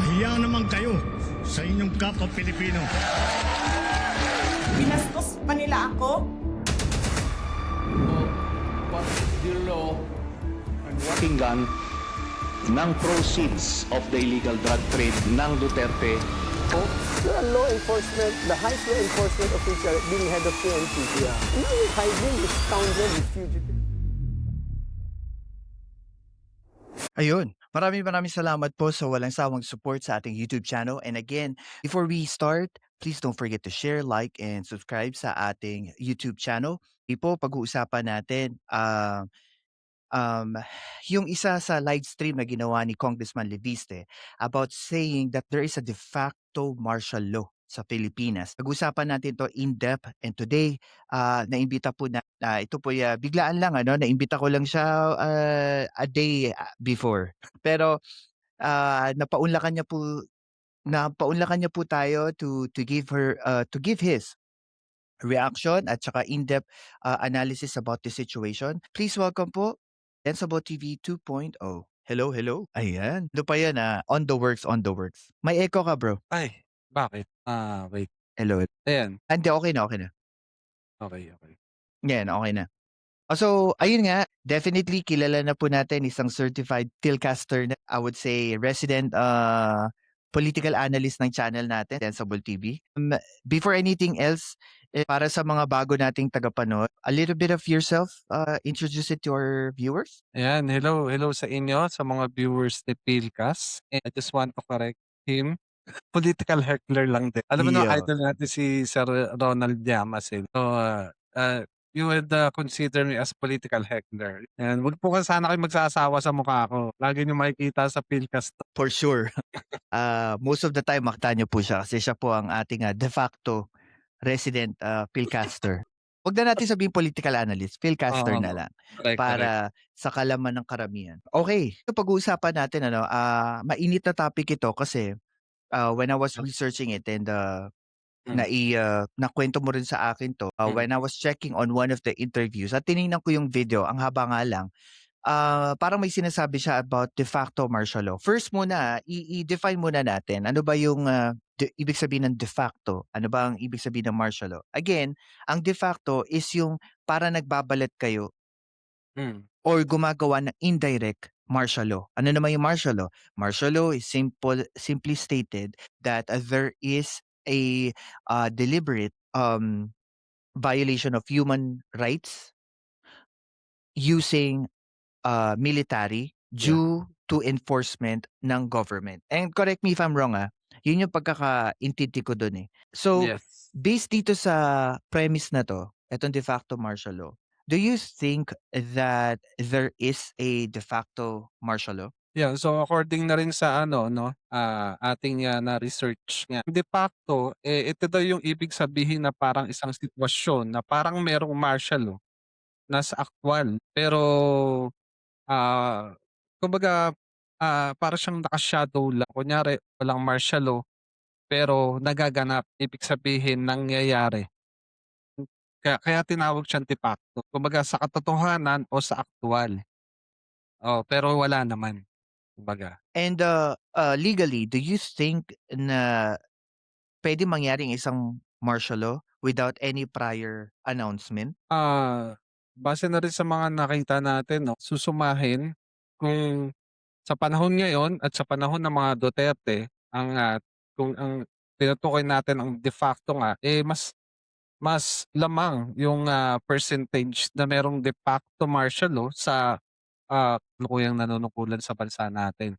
Hiya naman kayo sa inyong kapwa Pilipino. Binastos pa nila ako. What is the law and what Pakinggan ng proceeds of the illegal drug trade ng Duterte. The law enforcement, the highest law enforcement official being head of PNP. Yeah. Now you're hiding this scoundrel, this fugitive. Ayun, maraming salamat po sa walang sawang support sa ating YouTube channel. And again, before we start, please don't forget to share, like, and subscribe sa ating YouTube channel. Ipo, pag-uusapan natin um, yung isa sa live stream na ginawa ni Congressman Leviste about saying that there is a de facto martial law sa Pilipinas. Pag-usapan natin to in-depth, and today, naimbita po na, ito po biglaan lang, naimbita ko lang siya a day before. Pero napaunlakan niya po tayo to give his reaction at saka in-depth analysis about the situation. Please welcome po Densable TV 2.0. Hello, hello. Ayan. Ano pa yan, on the works, on the works. May echo ka, bro. Ay, bakit? Wait. Hello. Ayan. Hindi, okay na, okay na. Okay. Yan, okay na. So, ayun nga, definitely kilala na po natin isang certified Philcaster na, I would say, resident political analyst ng channel natin, Sensible TV. Before anything else, para sa mga bago nating tagapanood, a little bit of yourself, introduce it to our viewers. Ayan, hello sa inyo, sa mga viewers ni Philcast. And I just want to correct him. Political heckler lang din. Alam mo na, Yeah. idol natin si Sir Ronald Llamas. So, you would consider me as political heckler. And huwag po ka sana kayo magsasawa sa mukha ko. Lagi niyo makikita sa Philcast. For sure. Most of the time, makita niyo po siya kasi siya po ang ating de facto resident Philcaster. Huwag na natin sabihin political analyst, Philcaster Oo, na lang correct. para sa kalaman ng karamihan. Okay, so pag-uusapan natin, mainit na topic ito kasi when I was researching it and nakwento mo rin sa akin to, when I was checking on one of the interviews at tinignan ko yung video, ang haba nga lang, parang may sinasabi siya about de facto martial law. First muna, i-define muna natin. Ano ba yung ibig sabihin ng de facto? Ano ba ang ibig sabihin ng martial law? Again, ang de facto is yung para nagbabalat kayo Mm. or gumagawa ng indirect martial law. Ano naman yung martial law? Martial law is simply stated that there is a deliberate violation of human rights using military due to enforcement ng government. And correct me if I'm wrong, yun yung pagkakaintindi ko dun eh. So, Yes. based dito sa premise na to, etong de facto martial law, do you think that there is a de facto martial law? Yeah, so according na rin sa ating na research nga. De facto, ito daw yung ibig sabihin na parang isang sitwasyon na parang merong martial law na sa aktwal. Pero, kumbaga, para siyang naka-shadow lang. Kunyari, walang martial law, pero nagaganap. Ibig sabihin, nangyayari. Kaya tinawag siyang de facto. Kumbaga, sa katotohanan o sa aktwal. Oh, pero wala naman. Kumbaga. And legally, do you think na pwede mangyaring isang martial law without any prior announcement? Base na rin sa mga nakita natin, no, susumahin kung sa panahon ngayon at sa panahon ng mga Duterte, kung ang tinutukoy natin ang de facto nga, mas lamang yung percentage na merong de facto martial law sa kalukuyang nanunungkulan sa bansa natin.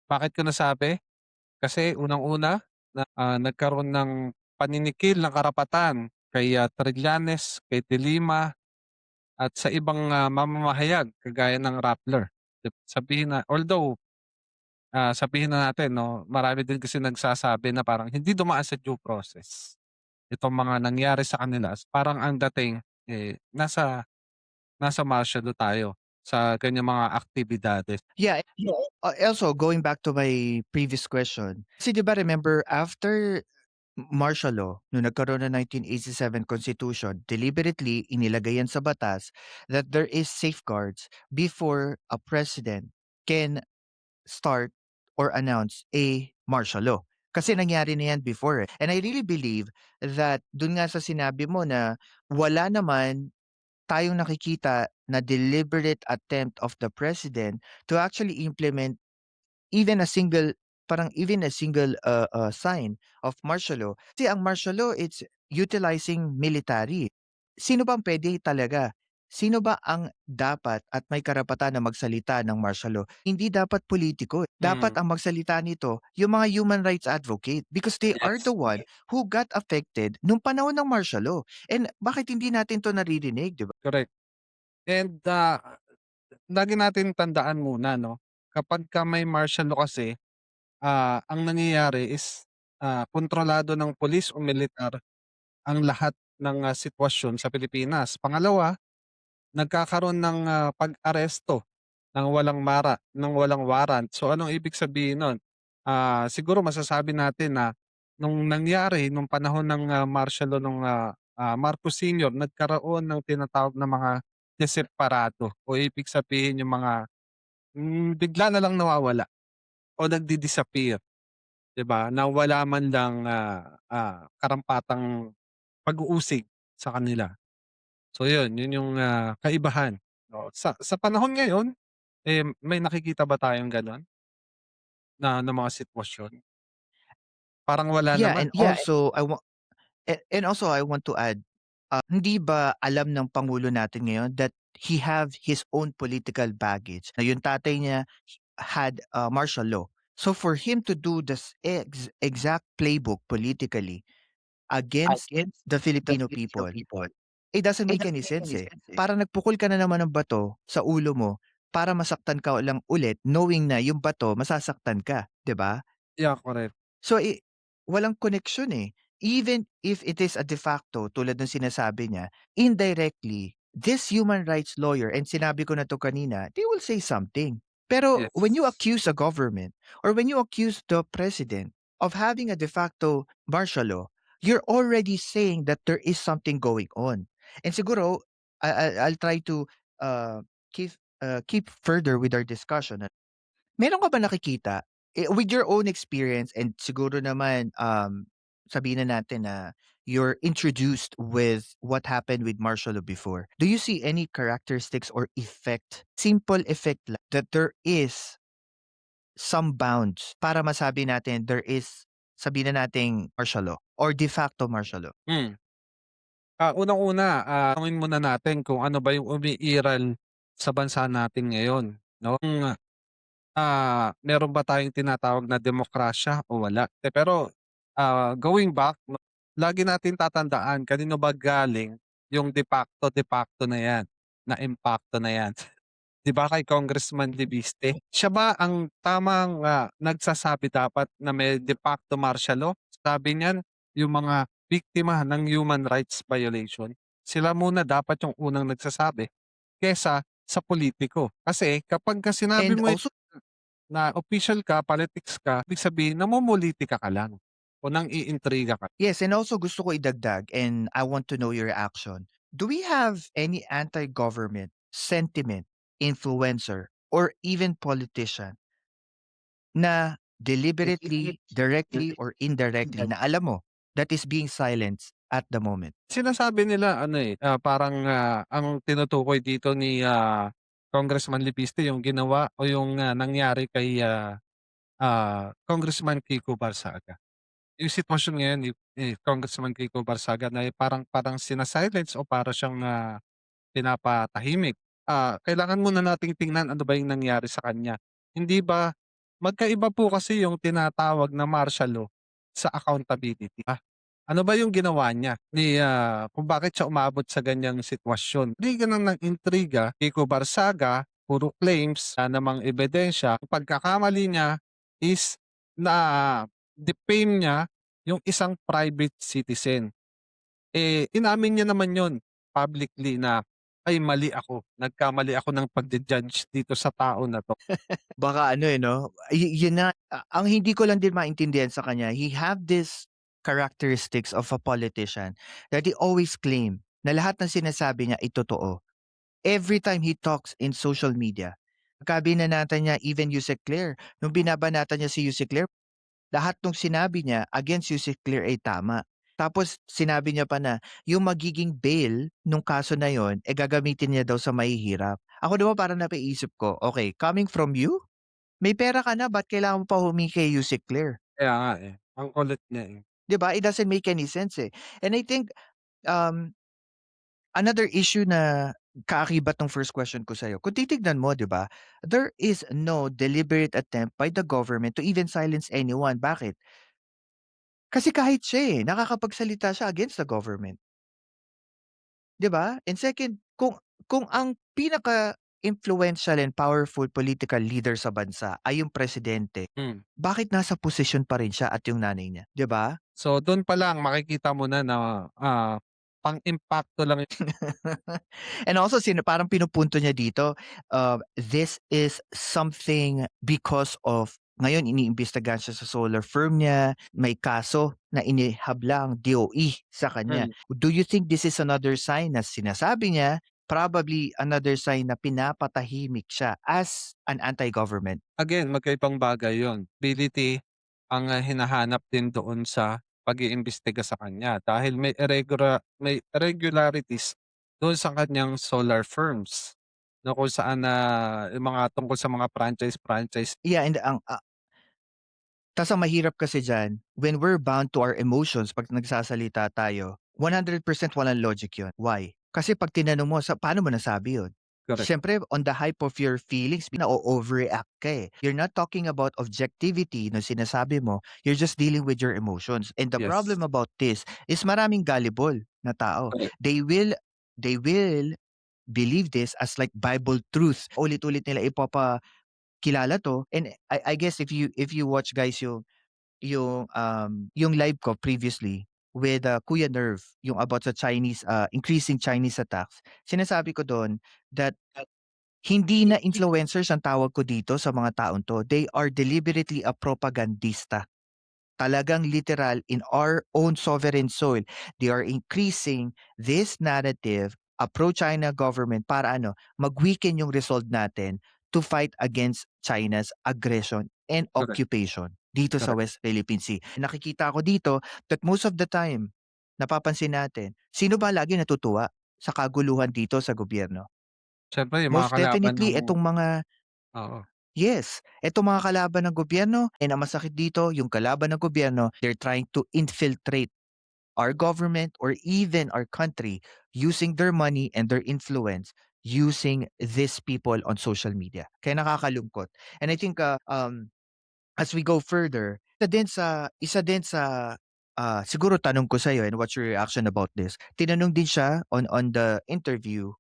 Bakit ko nasabi? Kasi unang-una, nagkaroon ng paninikil ng karapatan kay Trillanes, kay De Lima, at sa ibang mamamahayag kagaya ng Rappler. Sabihin na natin, no, marami din kasi nagsasabi na parang hindi dumaan sa due process. Itong mga nangyari sa kanila, parang ang dating nasa martial law tayo sa ganyang mga aktibidades. Yeah. Also, going back to my previous question. Kasi di ba remember, after martial law, nung nagkaroon ng 1987 Constitution, deliberately inilagay yan sa batas that there is safeguards before a president can start or announce a martial law. Kasi nangyari na yan before. And I really believe that dun nga sa sinabi mo na wala naman tayong nakikita na deliberate attempt of the president to actually implement even a single sign of martial law. Kasi ang martial law, it's utilizing military. Sino bang pwede talaga? Sino ba ang dapat at may karapatan na magsalita ng martial law? Hindi dapat politiko. Dapat ang magsalita nito yung mga human rights advocate because they are the one who got affected nung panahon ng martial law. And bakit hindi natin to naririnig, di ba? Correct. And lagi natin tandaan muna, no? Kapag ka may martial law kasi, ang nangyayari is kontrolado ng pulis o militar ang lahat ng sitwasyon sa Pilipinas. Pangalawa, nagkakaroon ng pag-aresto ng walang warrant. So anong ibig sabihin nun? Siguro masasabi natin na nung nangyari nung panahon ng martial law nung Marcos Sr., nagkaroon ng tinatawag na mga deseparado o ibig sabihin yung mga bigla na lang nawawala o nagdi-disappear, 'di ba? Na wala man lang karampatang pag-uusig sa kanila. So yun yung kaibahan. Oo, sa panahon ngayon, may nakikita ba tayong gano'n na mga sitwasyon? Parang wala Yeah, naman. and also I want to add, hindi ba alam ng pangulo natin ngayon that he have his own political baggage? Na yung tatay niya had martial law. So for him to do this exact playbook politically against the Filipino people, it doesn't make any sense eh. Parang nagpukol ka na naman ng bato sa ulo mo para masaktan ka lang ulit knowing na yung bato masasaktan ka, 'di ba? Yeah, correct. So, walang connection eh. Even if it is a de facto, tulad ng sinasabi niya, indirectly, this human rights lawyer, and sinabi ko na to kanina, they will say something. Pero when you Yes. accuse a government or when you accuse the president of having a de facto martial law, you're already saying that there is something going on. And siguro, I'll try to keep further with our discussion. Meron ka ba nakikita, with your own experience and siguro naman, sabihin na natin na you're introduced with what happened with martial law before. Do you see any characteristics or effect, simple effect lang, that there is some bounds para masabi natin there is, sabihin na nating martial law or de facto martial law? Hmm. Unang-una, tanungin muna natin kung ano ba yung umiiral sa bansa natin ngayon, 'no? Kung meron ba tayong tinatawag na demokrasya o wala. Pero, going back 'no, lagi natin tatandaan kanino ba galing yung de facto na 'yan, na impakto na 'yan. 'Di ba kay Congressman Libiste? Siya ba ang tamang, nagsasabi dapat na may de facto martial law? Sabi niyan yung mga biktima ng human rights violation, sila muna dapat yung unang nagsasabi kesa sa politiko. Kasi kapagka sinabi And mo also, na official ka, politics ka, ibig sabihin namomolitika ka lang o nang-iintriga ka. yes, and also gusto ko idagdag and I want to know your reaction. Do we have any anti-government sentiment, influencer, or even politician na deliberately, directly, or indirectly na alam mo that is being silenced at the moment? Sinasabi nila ano, parang, ang tinutukoy dito ni, Congressman Libiste yung ginawa o yung, nangyari kay, Congressman Kiko Barsaga. Yung sitwasyon ngayon ni Congressman Kiko Barsaga na parang parang sina-silence o para siyang, pinapatahimik. Kailangan muna nating tingnan ano ba yung nangyari sa kanya. Hindi ba magkaiba po kasi yung tinatawag na martial law sa accountability. Ano ba yung ginawa niya kung bakit siya umabot sa ganyang sitwasyon? Intriga ng intriga, Kiko Barsaga, puro claims, namang ebidensya. Ang pagkakamali niya is na defame niya yung isang private citizen. Inamin niya naman yon publicly na, "Ay mali ako, nagkamali ako ng pagde-judge dito sa tao na 'to." Baka ano 'no, yun na, ang hindi ko lang din maintindihan sa kanya, he have this characteristics of a politician that he always claim na lahat ng sinasabi niya ay totoo. Every time he talks in social media, Kabinanatan niya even Yusek Claire. Nung binabanatan niya si Yusek Claire, lahat nung sinabi niya against Yusek Claire ay tama. Tapos sinabi niya pa na yung magiging bail nung kaso na yon gagamitin niya daw sa mahihirap. Ako naman parang napaisip ko, okay, coming from you, may pera ka na, ba't kailangan mo pa humingi kay Yusek Claire? Kaya nga eh. Ang kulit niya eh. 'Di ba? It doesn't make any sense eh. And I think um another issue na kaakibat ng first question ko sa'yo, kung titignan mo, 'di ba, there is no deliberate attempt by the government to even silence anyone. Bakit? Kasi kahit siya nakakapagsalita siya against the government, 'di ba? And second, kung ang pinaka-influential and powerful political leader sa bansa ay yung presidente, Hmm. bakit nasa posisyon pa rin siya at yung nanay niya, 'di ba? So dun pa lang makikita mo na pang-impacto lang And also parang pinupunto niya dito, this is something because of ngayon iniimbestigahan siya sa solar firm niya, may kaso na inihablang DOE sa kanya. Do you think this is another sign na sinasabi niya, probably another sign na pinapatahimik siya as an anti-government? Again, magkaibang bagay yon. Ability ang hinahanap din doon sa pag-iimbestiga sa kanya dahil may irregularities doon sa kanyang solar firms na kung saan na yung mga tungkol sa mga franchise. Yeah, and tas ang mahirap kasi diyan, when we're bound to our emotions 'pag nagsasalita tayo, 100% walang logic 'yun. Why? Kasi 'pag tinanong mo, paano mo nasabi 'yun? Correct. Siyempre on the hype of your feelings, na-o-overreact ka eh. You're not talking about objectivity na sinasabi mo, you're just dealing with your emotions. And the Yes. problem about this is maraming gullible na tao. Correct. They will believe this as like Bible truth. Ulit-ulit nila kilala 'to, and I guess if you watch guys yung live ko previously with Kuya Nerve, yung about sa Chinese increasing Chinese attacks. Sinasabi ko doon that hindi na influencers ang tawag ko dito sa mga taong 'to. They are deliberately a propagandista. Talagang literal in our own sovereign soil. They are increasing this narrative, a pro-China government para mag-weaken yung resolve natin to fight against China's aggression and Correct. occupation dito sa Correct. West Philippine Sea. Nakikita ko dito that most of the time, napapansin natin, sino ba lagi natutuwa sa kaguluhan dito sa gobyerno? Siyempre yung mga Most kalaban definitely, ng itong mga oo. yes, itong mga kalaban ng gobyerno, and ang masakit dito, yung kalaban ng gobyerno, they're trying to infiltrate our government or even our country using their money and their influence using these people on social media. Kaya nakakalungkot. And I think as we go further, isa din sa siguro tanong ko sa iyo, and what's your reaction about this? Tinanong din siya on the interview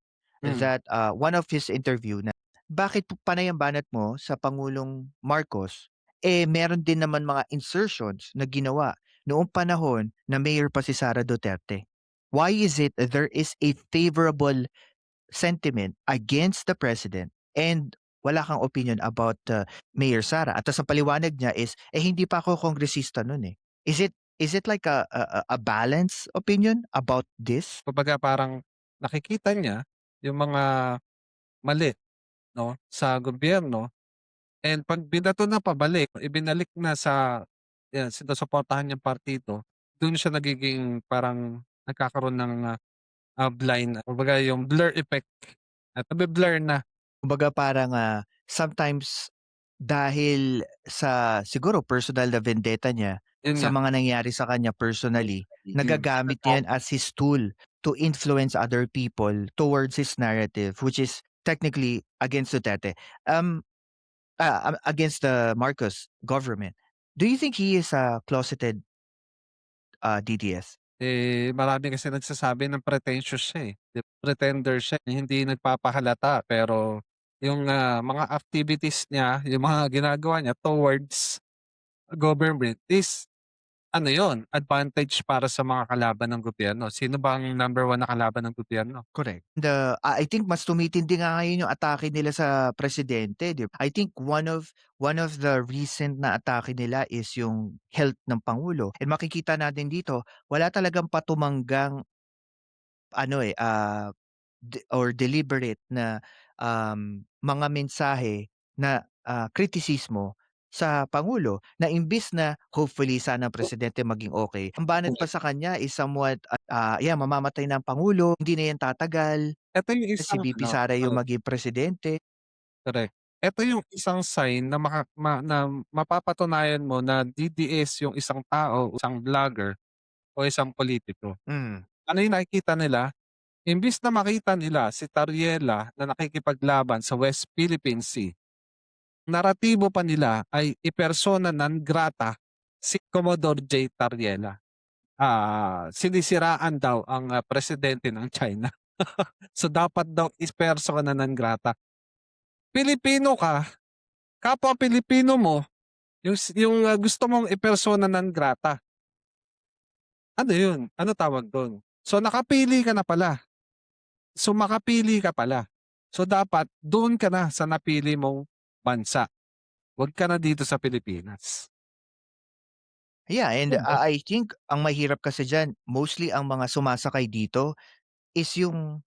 that one of his interview na bakit panay ang banat mo sa Pangulong Marcos, meron din naman mga insertions na ginawa noong panahon na mayor pa si Sara Duterte. Why is it that there is a favorable sentiment against the president and wala kang opinion about Mayor Sara? At ang paliwanag niya is, hindi pa ako kongresista nun eh. Is it like a balanced opinion about this? Kumbaga parang nakikita niya yung mga mali, no, sa gobyerno, and 'pag binato na pabalik, ibinalik na sa sinusuportahan niyang partido, dun siya nagiging parang nagkakaroon ng blind, kumbaga yung blur effect at nabe-blur na. Kumbaga parang sometimes dahil sa siguro personal na vendetta niya Yun sa nga. mga nangyari sa kanya personally, nagagamit niya yan as his tool to influence other people towards his narrative, which is technically against Duterte, against the Marcos government. Do you think he is a closeted DDS? Marami kasi nagsasabi ng pretentious siya, pretender siya, hindi nagpapahalata, pero yung mga activities niya, yung mga ginagawa niya towards government is ano yon, advantage para sa mga kalaban ng gobyerno. Sino ba ang number 1 na kalaban ng gobyerno? Correct. I think mas tumitindi nga ngayon yung atake nila sa presidente, 'di ba? I think one of the recent na atake nila is yung health ng pangulo. And makikita natin dito, wala talagang patumanggang or deliberate na mga mensahe na kritisismo sa Pangulo na imbis na hopefully sana ang presidente maging okay, ang banat pa sa kanya is somewhat, mamamatay na ang Pangulo, hindi na yan tatagal, Ito yung si isang VP ano, Sara yung maging presidente. correct. Ito yung isang sign na na mapapatunayan mo na DDS yung isang tao, isang vlogger o isang politiko. Hmm, Ano yung nakikita nila? Imbis na makita nila si Tariela na nakikipaglaban sa West Philippine Sea, naratibo pa nila ay ipersona non grata si Commodore J. Tariela. Sinisiraan daw ang presidente ng China. So dapat daw is-persona non grata. Pilipino ka, kapwa Pilipino mo, yung gusto mong ipersona non grata. Ano yun? Ano tawag dun? So nakapili ka na pala. So makapili ka pala. So dapat doon ka na sa napili mong bansa. Huwag ka na dito sa Pilipinas. yeah, and 'Di ba? I think ang mahirap kasi diyan, mostly ang mga sumasakay dito is yung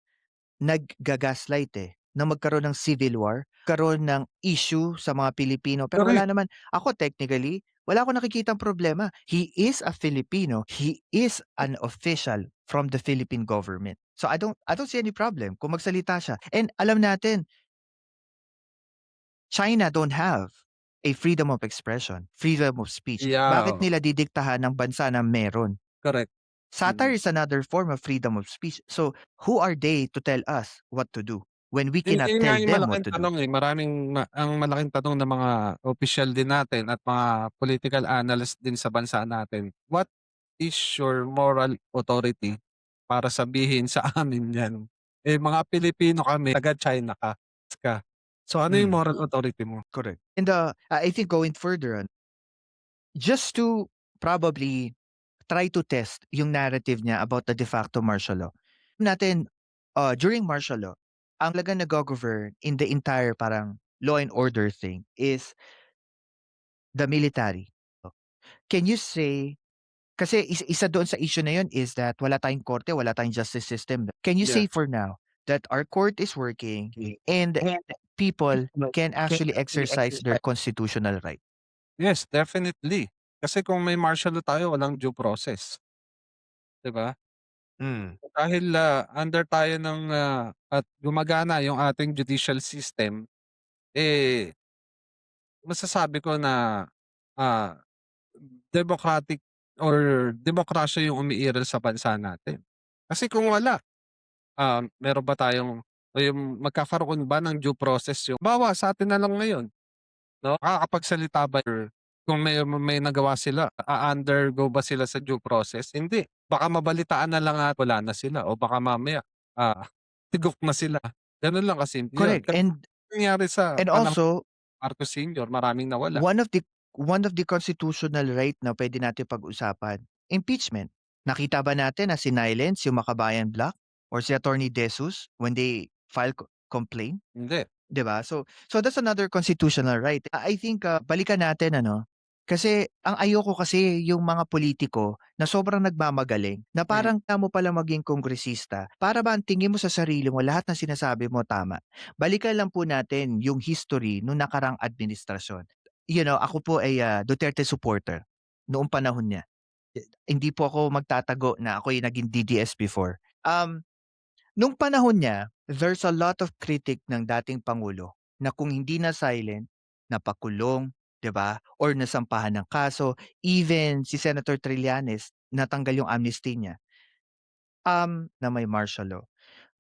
nagga-gaslight, na magkaroon ng civil war, karoon ng issue sa mga Pilipino. Pero wala Correct. naman ako technically, wala akong nakikitang problema. He is a Filipino. He is an official from the Philippine government. So I don't see any problem kung magsalita siya. And alam natin, China don't have a freedom of expression, freedom of speech. Bakit Yeah, nila didiktahan ng bansa na meron? correct. Satire Mm. is another form of freedom of speech. So, who are they to tell us what to do when we Yun cannot yun nga tell yung them what malaking to do? tanong, ang malaking tanong ng mga opisyal din natin at mga political analyst din sa bansa natin. What is your moral authority para sabihin sa amin 'yan? Eh, mga Pilipino kami, taga-China ka. So, ano yung Mm, moral authority mo? correct. And I think going further on, just to probably try to test yung narrative niya about the de facto martial law. Natin, during martial law, ang talagang nag-govern in the entire parang law and order thing is the military. Can you say kasi isa doon sa issue na yun is that wala tayong korte, wala tayong justice system. Can you Yeah. say for now that our court is working and people can actually exercise their constitutional right? Yes, definitely. Kasi kung may martial law tayo, walang due process, 'di ba? Mm. Dahil, under tayo ng, at gumagana yung ating judicial system, eh, masasabi ko na, ah, democratic or demokrasya yung umiiral sa bansa natin. Kasi kung wala, meron ba tayong o yung magkakaroon ba ng due process yung halimbawa sa'tin na lang ngayon, 'no, makakapagsalita ba or kung may nagawa sila, undergo ba sila sa due process? Hindi. Baka mabalitaan na lang at wala na sila o baka mamaya, ah, tigok na sila. Gano'n lang kasimple yun. Correct. Kasi nangyari sa And panahon also ni Marcos Sr., maraming nawala. one of the constitutional right na pwede natin pag-usapan, impeachment. Nakita ba natin na sinilence yung Makabayan Black or si Attorney De Jesus when they file complaint? Hindi. 'Di ba? So that's another constitutional right. I think, balikan natin ano, kasi ang ayoko kasi yung mga politiko na sobrang nagmamagaling, na parang mo pala maging kongresista, para ba ang tingin mo sa sarili mo lahat ng sinasabi mo tama. Balikan lang po natin yung history nung nakarang administrasyon. Ako po ay, Duterte supporter noong panahon niya. Hindi po ako magtatago na ako'y naging DDS before. Nung panahon niya, there's a lot of critic ng dating pangulo na kung hindi na silent, napakulong, 'di ba? Or nasampahan ng kaso, even si Senator Trillanes natanggal yung amnesty niya. Na may martial law.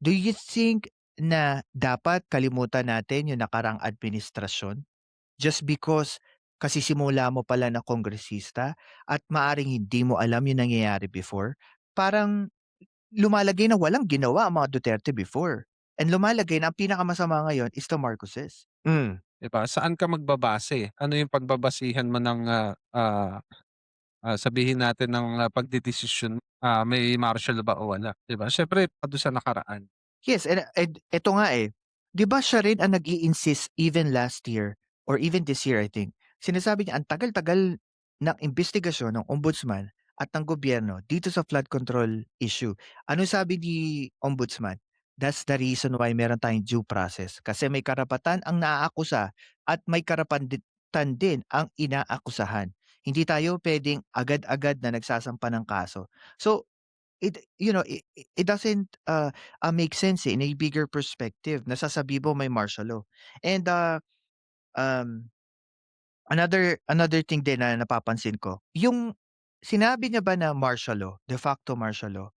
Do you think na dapat kalimutan natin yung nakarang administrasyon just because kasisimula mo pala na kongresista at maaring hindi mo alam yung nangyayari before? Parang lumalagay na walang ginawa ang mga Duterte before. And lumalagay na ang pinakamasama ngayon is the Marcoses. 'Di ba? Saan ka magbabase? Ano yung pagbabasihan mo ng, sabihin natin ng, pagdedesisyon, may martial ba o wala, 'di ba? Siyempre do'n sa nakaraan. Yes, and eto nga 'di ba siya rin ang nag-i-insist even last year or even this year I think. Sinasabi niya ang tagal-tagal ng investigasyon ng ombudsman at ng gobyerno dito sa flood control issue. Ano sabi ni ombudsman? That's the reason why meron tayong due process. Kasi may karapatan ang naaakusa at may karapatan din ang inaakusahan. Hindi tayo pwedeng agad-agad na nagsasampa ng kaso. So, it doesn't make sense in a bigger perspective. Nasasabi mo may martial law. And um, another thing din na napapansin ko, yung sinabi niya ba na martial law, de facto martial law,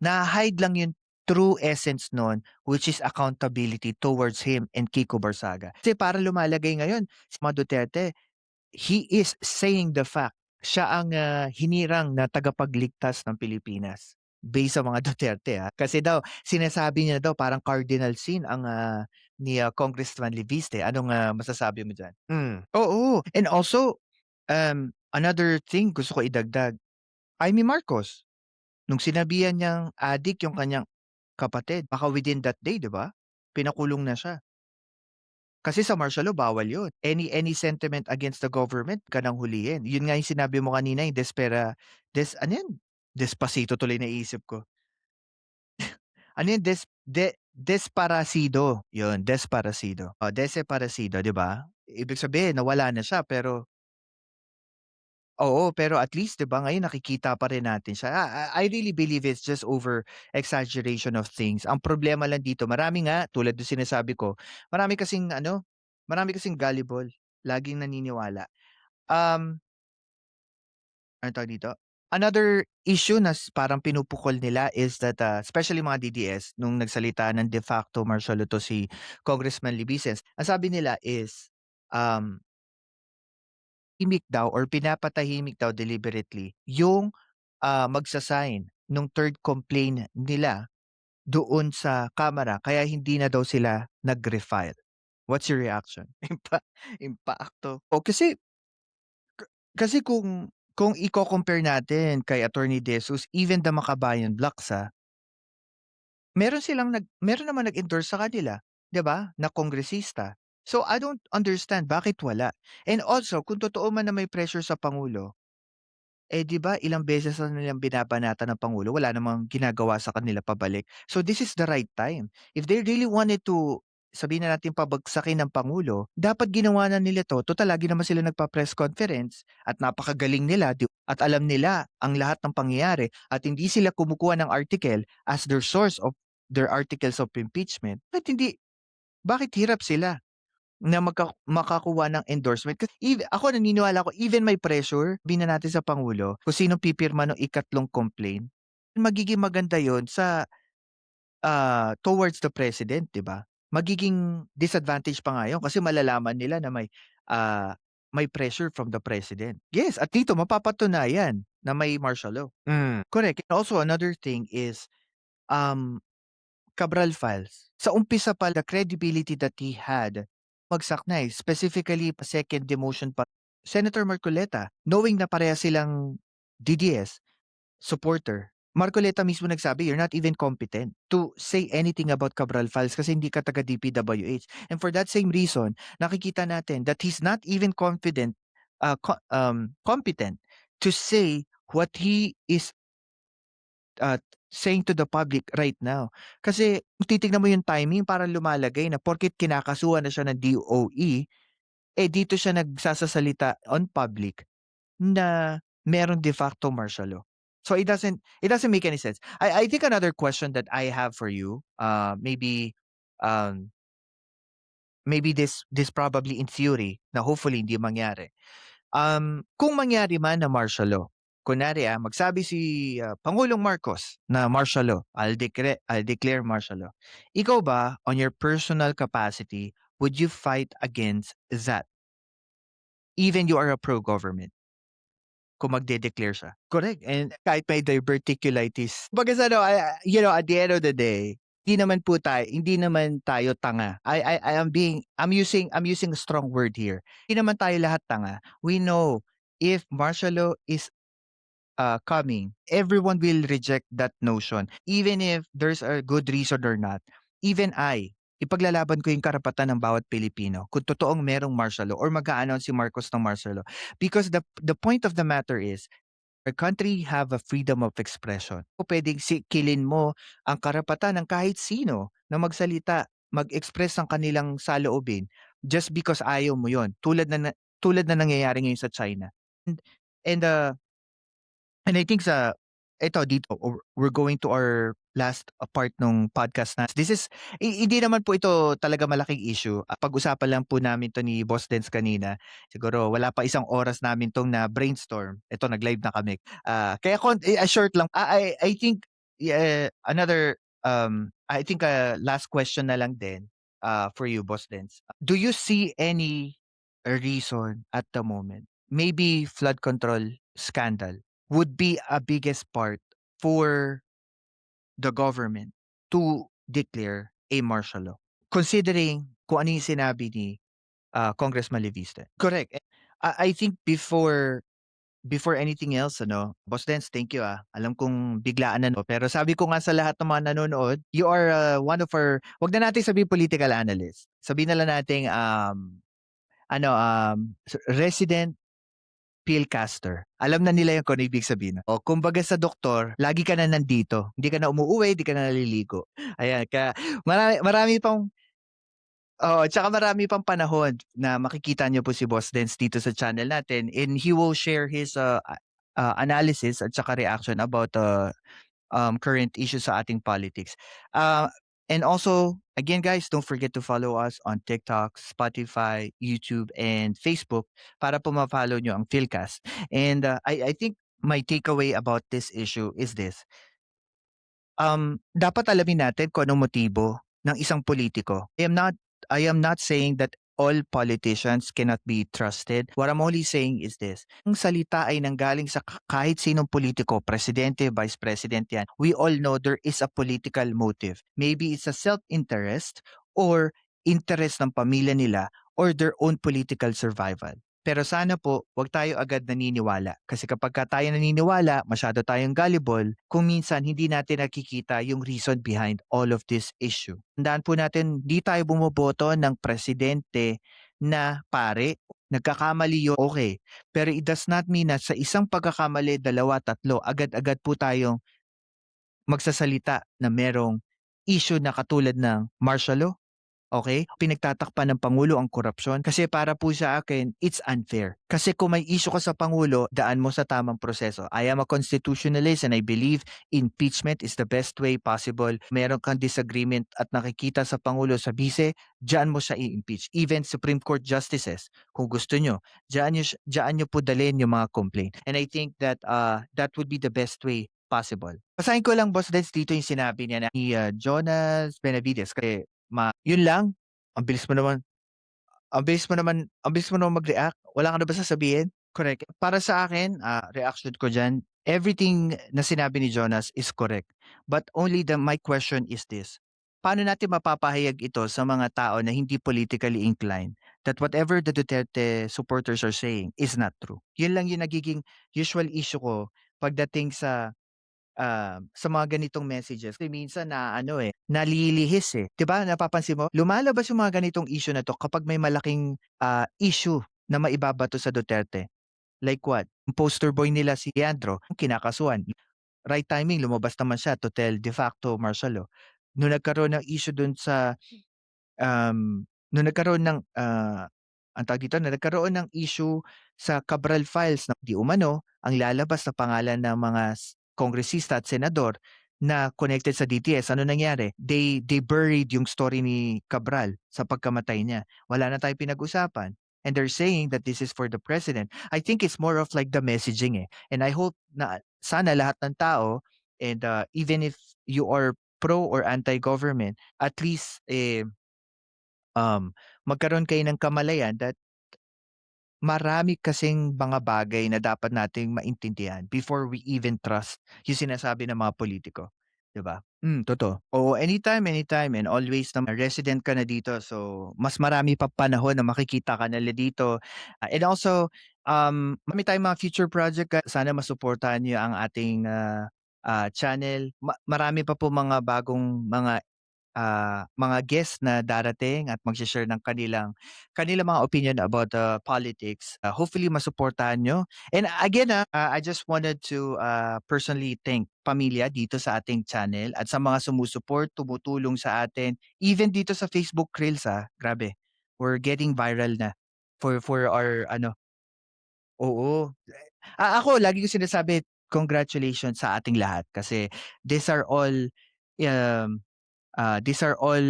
na-hide lang yung true essence nun, which is accountability towards him and Kiko Barsaga. Kasi para lumalagay ngayon, si Mga Duterte, he is saying the fact. Siya ang hinirang na tagapagligtas ng Pilipinas. Based sa mga Duterte. Kasi daw, sinasabi niya daw parang cardinal sin ang ni Congressman Leviste. Anong masasabi mo dyan? Oo. And also, another thing gusto ko idagdag, Amy Marcos. Nung sinabihan niyang adik yung kanyang kapatid, baka within that day, di ba? Pinakulong na siya. Kasi sa martial law, bawal yun. Any sentiment against the government, kanang hulihin. Yun nga yung sinabi mo kanina, yung ano yan? Despacito tuloy na isip ko. Ano yun? Desparasido. Yun, desparasido. Desparasido, di ba? Ibig sabihin, nawala na siya, pero oo, pero at least 'di ba ngayon nakikita pa rin natin siya. I really believe it's just over exaggeration of things. Ang problema lang dito, marami nga tulad ng sinasabi ko, marami kasing gullible, laging naniniwala. Ano tawag dito? Another issue na parang pinupukol nila is that especially mga DDS nung nagsalita ng de facto martial law to si Congressman Libices, ang sabi nila is tahimik daw or pinapatahimik daw deliberately yung magsasign nung third complaint nila doon sa Kamara kaya hindi na daw sila nag-refile. What's your reaction? Impacto. O kasi kung i-compare natin kay Attorney De Jesus, even the Makabayan Blocks meron naman nag-endorse sa kanila, 'di ba? Na kongresista. So I don't understand bakit wala. And also, kung totoo man na may pressure sa Pangulo, 'di ba ilang beses na nilang binabanatan ng Pangulo, wala namang ginagawa sa kanila pabalik. So this is the right time. If they really wanted to, sabihin na natin pabagsakin ng Pangulo, dapat ginawa na nila 'to. Total lagi naman sila nagpa-press conference at napakagaling nila at alam nila ang lahat ng pangyayari at hindi sila kumukuha ng article as their source of their articles of impeachment. Bakit hirap sila na makakuha ng endorsement? Kasi ako naniniwala ko, even may pressure, sabihin na natin sa Pangulo, kung sinong pipirma ng ikatlong complaint, magiging maganda yon sa towards the president, 'di ba? Magiging disadvantage pa nga yun kasi malalaman nila na may pressure from the president. Yes, at dito mapapatunayan na may martial law. Correct. And also another thing is Cabral Files. Sa umpisa pa, the credibility that he had, bagsak na specifically pa second demotion pa. Senator Marcoleta, knowing na pareha silang DDS supporter, Marcoleta mismo nagsabi, you're not even competent to say anything about Cabral Files kasi hindi ka taga DPWH. And for that same reason, nakikita natin that he's not even competent to say what he is saying to the public right now. Kasi kung titignan mo yung timing, parang lumalagay na porket kinakasuhan na siya ng DOE, dito siya nagsasasalita on public na meron de facto martial law. So it doesn't make any sense. I think another question that I have for you, maybe this probably in theory na hopefully hindi mangyari. Kung mangyari man na martial law, kunwari magsabi si Pangulong Marcos na martial law, I'll declare martial law. Ikaw ba, on your personal capacity, would you fight against that? Even you are a pro-government. Kung magde-declare siya. Correct. And kahit may diverticulitis. Baga sa at the end of the day, hindi naman tayo tanga. I'm using a strong word here. Hindi naman tayo lahat tanga. We know if martial law is coming, everyone will reject that notion. Even if there's a good reason or not. Even ipaglalaban ko yung karapatan ng bawat Pilipino kung totoong merong martial law or mag-a-announce si Marcos ng martial law. Because the point of the matter is, Our country have a freedom of expression. O pwedeng kilin mo ang karapatan ng kahit sino na magsalita, mag-express ng kanilang saloobin just because ayaw mo yon. Tulad na nangyayari ngayon sa China. And, and And I think we're going to our last part ng podcast na. This is, hindi naman po ito talaga malaking issue. Pag-usapan lang po namin to ni Boss Dens kanina. Siguro wala pa isang oras namin tong na brainstorm. Ito, nag-live na kami. Kaya short lang. I think another, I think last question na lang din for you, Boss Dens. Do you see any reason at the moment? Maybe flood control scandal would be a biggest part for the government to declare a martial law. Considering kung ano yung sinabi ni Congressman Leviste. Correct. I think before anything else, Boss Dens, thank you. Alam kong biglaan na, pero sabi ko nga sa lahat ng mga nanonood, you are one of our, wag na natin sabihin political analyst. Sabihin na lang natin, resident Philcaster. Alam na nila yung kung ano ibig sabihin. O kumbaga sa doktor, lagi ka na nandito. Hindi ka na umuuwi, hindi ka na naliligo. Ayan, marami pang tsaka marami pang panahon na makikita niyo po si Boss Dens dito sa channel natin, and he will share his analysis at saka reaction about current issues sa ating politics. And also, again guys, don't forget to follow us on TikTok, Spotify, YouTube, and Facebook para po ma-follow nyo ang Philcast. And I think my takeaway about this issue is this. Dapat alamin natin kung anong motibo ng isang politiko. I am not saying that all politicians cannot be trusted. What I'm only saying is this. Ang salita ay nanggaling sa kahit sinong politiko, presidente, vice president yan. We all know there is a political motive. Maybe it's a self-interest or interest ng pamilya nila or their own political survival. Pero sana po, wag tayo agad naniniwala. Kasi kapag tayo naniniwala, masyado tayong gullible, kung minsan hindi natin nakikita yung reason behind all of this issue. Tandaan po natin, di tayo bumoboto ng presidente na pare. Nagkakamali yun, okay. Pero it does not mean na sa isang pagkakamali, 2, 3, agad-agad po tayong magsasalita na merong issue na katulad ng martial law. Okay? Pinagtatakpan ng Pangulo ang korupsyon kasi para po sa akin, it's unfair. Kasi kung may issue ka sa Pangulo, daan mo sa tamang proseso. I am a constitutionalist and I believe impeachment is the best way possible. Meron kang disagreement at nakikita sa Pangulo sa bise, diyan mo siya i-impeach. Even Supreme Court justices, kung gusto nyo, diyan nyo po dalhin yung mga complaint. And I think that that would be the best way possible. Basahin ko lang, Boss Dens, dito yung sinabi niya ni Jonas Benavides. Kasi yun lang. Ang bilis mo naman mag-react. Wala ka na ba sasabihin? Correct. Para sa akin, reaction ko dyan, everything na sinabi ni Jonas is correct. But only my question is this. Paano natin mapapahayag ito sa mga tao na hindi politically inclined that whatever the Duterte supporters are saying is not true? Yun lang yung nagiging usual issue ko pagdating sa mga ganitong messages. Kasi minsan nalilihis eh. 'Di ba? Napapansin mo? Lumalabas yung mga ganitong issue na to kapag may malaking issue na maibabato sa Duterte. Like what? Yung poster boy nila si Leandro, kinakasuhan. Right timing, lumabas naman siya to tell de facto martial law. Nung nagkaroon ng issue dun sa nung nagkaroon ng nagkaroon ng issue sa Cabral Files na di umano ang lalabas na pangalan ng mga kongresista at senador na connected sa DTS. Ano nangyari? They buried yung story ni Cabral sa pagkamatay niya. Wala na tayong pinag-usapan. And they're saying that this is for the president. I think it's more of like the messaging eh. And I hope na sana lahat ng tao, and even if you are pro or anti-government, at least magkaroon kayo ng kamalayan that marami kasing mga bagay na dapat nating maintindihan before we even trust yung sinasabi ng mga politiko. 'Di ba? Totoo. Oo, anytime and always na resident ka na dito. So, mas marami pa panahon na makikita ka nila dito. And also, marami tayong mga future project. Sana masuportahan niyo ang ating channel. Marami pa po mga bagong mga mga guests na darating at magse-share ng kanilang mga opinion about politics. Hopefully masuportahan nyo. And again, I just wanted to personally thank pamilya dito sa ating channel at sa mga sumusuport, tumutulong sa atin. Even dito sa Facebook Reels, grabe. We're getting viral na for our oo. Ako lagi ko sinasabi, congratulations sa ating lahat kasi these are all um, these are all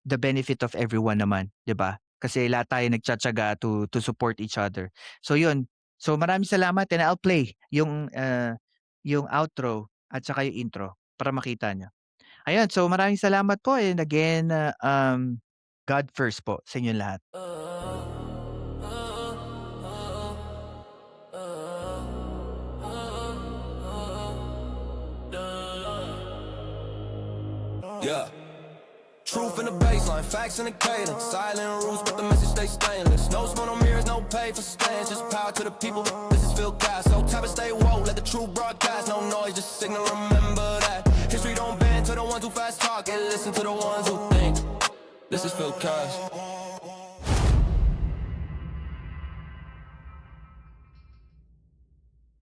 the benefit of everyone naman, 'di ba? Kasi lahat tayo nagtitiyaga to support each other. So 'yun. So maraming salamat and I'll play yung outro at saka yung intro para makita nyo. Ayun, so maraming salamat po and again, God first po sa inyong lahat. Yeah. Truth in the baseline, facts in the cadence. Silent rules, but the message stays stainless. No smoke, no mirrors, no pay for stands. Just power to the people. This is Phil Cass. So type of stay woke, let the truth broadcast. No noise, just signal. Remember that history don't bend to the ones who fast talk and listen to the ones who think. This is Phil Cass.